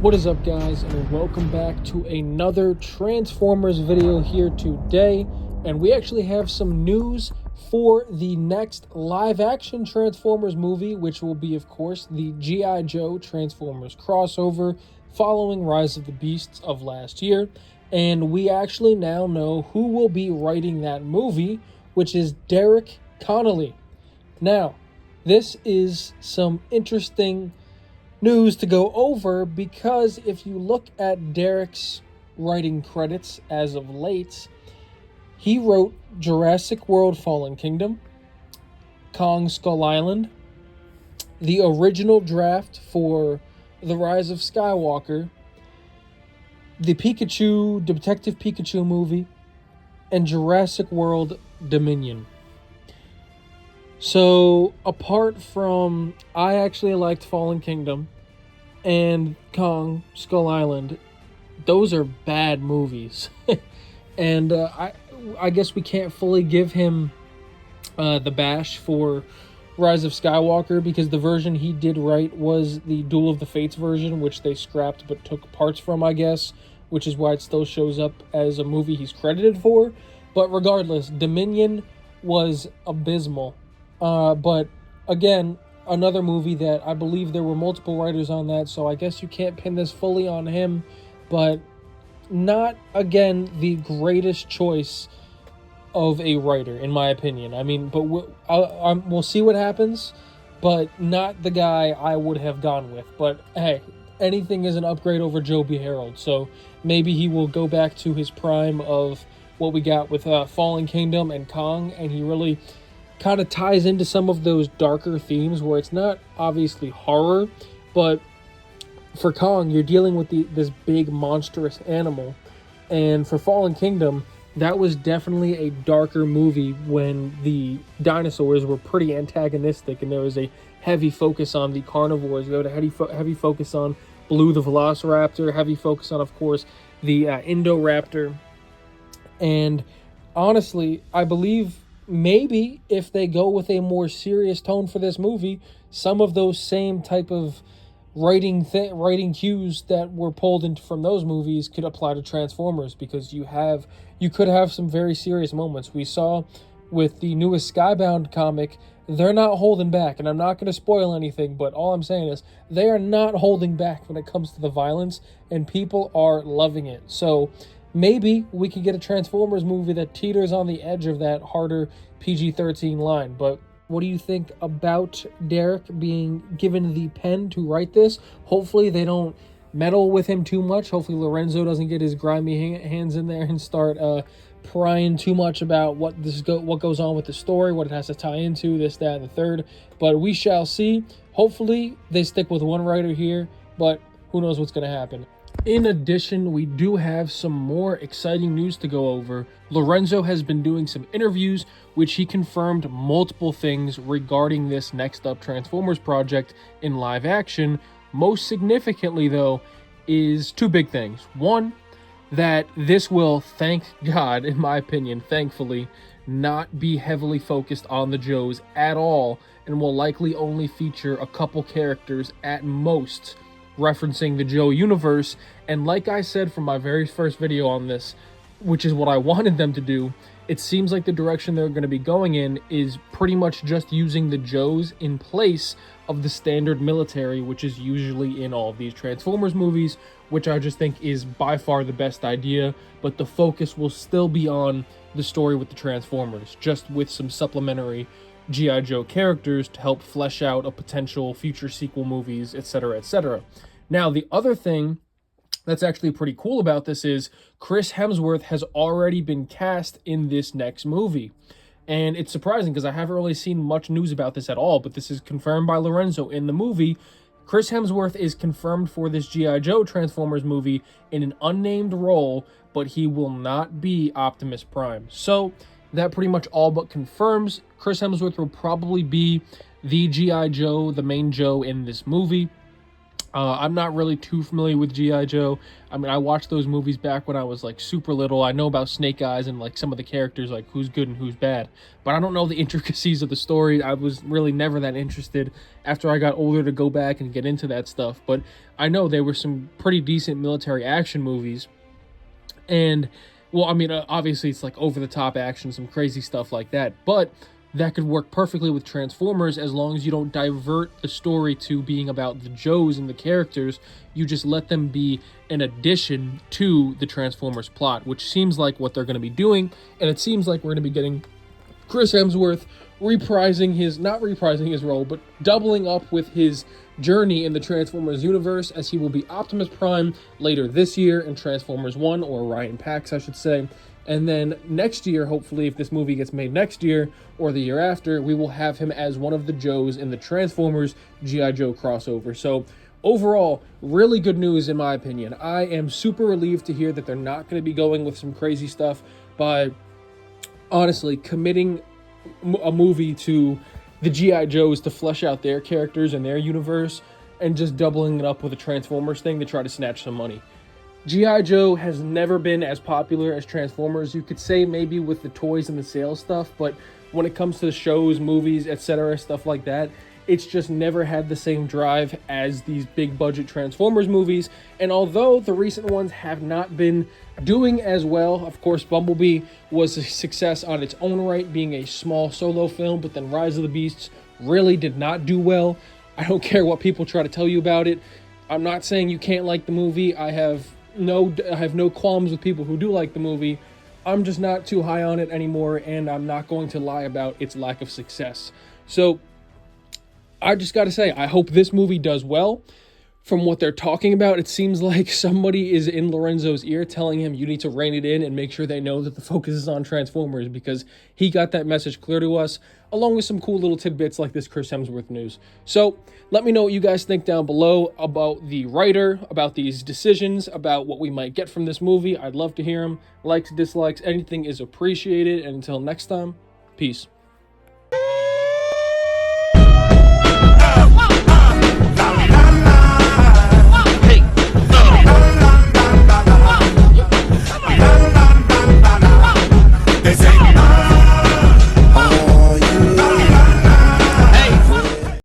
What is up, guys, and welcome back to another Transformers video here today. And we actually have some news for the next live-action Transformers movie, which will be, of course, the G.I. Joe Transformers crossover following Rise of the Beasts of last year. And we actually now know who will be writing that movie, which is Derek Connolly. Now, this is some interesting news to go over, because if you look at Derek's writing credits as of late, he wrote Jurassic World Fallen Kingdom, Kong Skull Island, the original draft for The Rise of Skywalker, the Detective Pikachu movie, and Jurassic World Dominion. So, apart from, I actually liked Fallen Kingdom and Kong Skull Island, those are bad movies. And I guess we can't fully give him the bash for Rise of Skywalker, because the version he did write was the Duel of the Fates version, which they scrapped but took parts from, I guess, which is why it still shows up as a movie he's credited for. But regardless, Dominion was abysmal. But again, another movie that I believe there were multiple writers on that, so I guess you can't pin this fully on him, but not, again, the greatest choice of a writer, in my opinion. I mean, but we'll see what happens, but not the guy I would have gone with. But hey, anything is an upgrade over Joe B. Harold, so maybe he will go back to his prime of what we got with Fallen Kingdom and Kong, and he really kind of ties into some of those darker themes where it's not obviously horror, but for Kong, you're dealing with this big monstrous animal, and for Fallen Kingdom, that was definitely a darker movie when the dinosaurs were pretty antagonistic, and there was a heavy focus on the carnivores. You had a heavy focus on Blue the Velociraptor, heavy focus on, of course, the Indoraptor, and honestly, I believe maybe if they go with a more serious tone for this movie, some of those same type of writing cues that were pulled into from those movies could apply to Transformers, because you could have some very serious moments. We saw with the newest Skybound comic, they're not holding back, and I'm not going to spoil anything, but all I'm saying is they are not holding back when it comes to the violence, and people are loving it. So maybe we could get a Transformers movie that teeters on the edge of that harder PG-13 line. But what do you think about Derek being given the pen to write this? Hopefully they don't meddle with him too much. Hopefully Lorenzo doesn't get his grimy hands in there and start prying too much about what goes on with the story, what it has to tie into, this, that, and the third. But we shall see. Hopefully they stick with one writer here, but who knows what's going to happen. In addition, we do have some more exciting news to go over. Lorenzo has been doing some interviews, which he confirmed multiple things regarding this next up Transformers project in live action. Most significantly, though, is two big things. One, that this will, thank God, in my opinion, thankfully, not be heavily focused on the Joes at all, and will likely only feature a couple characters at most referencing the Joe universe. And like I said from my very first video on this, which is what I wanted them to do, it seems like the direction they're going to be going in is pretty much just using the Joes in place of the standard military, which is usually in all of these Transformers movies, which I just think is by far the best idea. But the focus will still be on the story with the Transformers, just with some supplementary G.I. Joe characters to help flesh out a potential future sequel movies, etc., etc. Now, the other thing that's actually pretty cool about this is Chris Hemsworth has already been cast in this next movie. And it's surprising because I haven't really seen much news about this at all, but this is confirmed by Lorenzo in the movie. Chris Hemsworth is confirmed for this G.I. Joe Transformers movie in an unnamed role, but he will not be Optimus Prime. So that pretty much all but confirms Chris Hemsworth will probably be the G.I. Joe, the main Joe in this movie. I'm not really too familiar with G.I. Joe. I mean, I watched those movies back when I was like super little. I know about Snake Eyes and like some of the characters, like who's good and who's bad, but I don't know the intricacies of the story. I was really never that interested after I got older to go back and get into that stuff. But I know there were some pretty decent military action movies, and well, I mean, obviously it's like over the top action, some crazy stuff like that, but that could work perfectly with Transformers as long as you don't divert the story to being about the Joes and the characters. You just let them be an addition to the Transformers plot, which seems like what they're going to be doing. And it seems like we're going to be getting Chris Hemsworth not reprising his role, but doubling up with his journey in the Transformers universe, as he will be Optimus Prime later this year in Transformers 1, or Ryan Pax, I should say. And then next year, hopefully, if this movie gets made next year or the year after, we will have him as one of the Joes in the Transformers G.I. Joe crossover. So overall, really good news in my opinion. I am super relieved to hear that they're not going to be going with some crazy stuff by honestly committing a movie to the G.I. Joes to flesh out their characters and their universe, and just doubling it up with a Transformers thing to try to snatch some money. G.I. Joe has never been as popular as Transformers. You could say maybe with the toys and the sales stuff, but when it comes to the shows, movies, etc., stuff like that, it's just never had the same drive as these big budget Transformers movies. And although the recent ones have not been doing as well, of course, Bumblebee was a success on its own right, being a small solo film, but then Rise of the Beasts really did not do well. I don't care what people try to tell you about it. I'm not saying you can't like the movie. I have no qualms with people who do like the movie. I'm just not too high on it anymore, and I'm not going to lie about its lack of success. So I just got to say, I hope this movie does well. From what they're talking about, it seems like somebody is in Lorenzo's ear telling him you need to rein it in and make sure they know that the focus is on Transformers, because he got that message clear to us, along with some cool little tidbits like this Chris Hemsworth news. So let me know what you guys think down below about the writer, about these decisions, about what we might get from this movie. I'd love to hear them. Likes, dislikes, anything is appreciated. And until next time, peace.